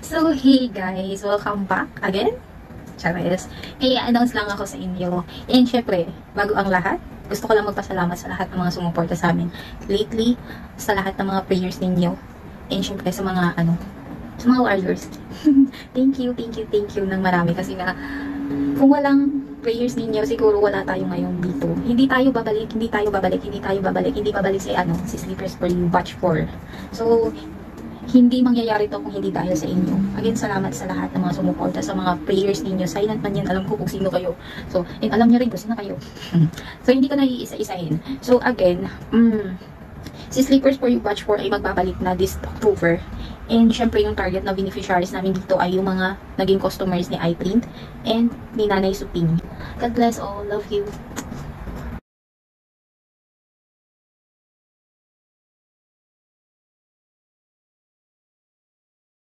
So, hey guys, welcome back again. Charis. I-announce lang ako sa inyo. And syempre, bago ang lahat, gusto ko lang magpasalamat sa lahat ng mga sumuporta sa amin lately, sa lahat ng mga prayers ninyo. And syempre sa mga sa mga warriors. Thank you ng marami kasi nga kung walang prayers ninyo, siguro wala tayo ngayon dito. Hindi babalik si Sleepers for You Batch 4. So, hindi mangyayari to kung hindi dahil sa inyo. Again, salamat sa lahat ng mga sumuporta, sa mga prayers ninyo. Silent man yan, alam ko kung sino kayo. So, and alam nyo rin kung sino kayo. So, hindi ko na iisa-isahin. So, again, si Sleepers for You Batch 4 ay magbabalik na this October. And syempre yung target na beneficiaries namin dito ay yung mga naging customers ni iPrint and ni Nanay Suping. God bless all. Love you.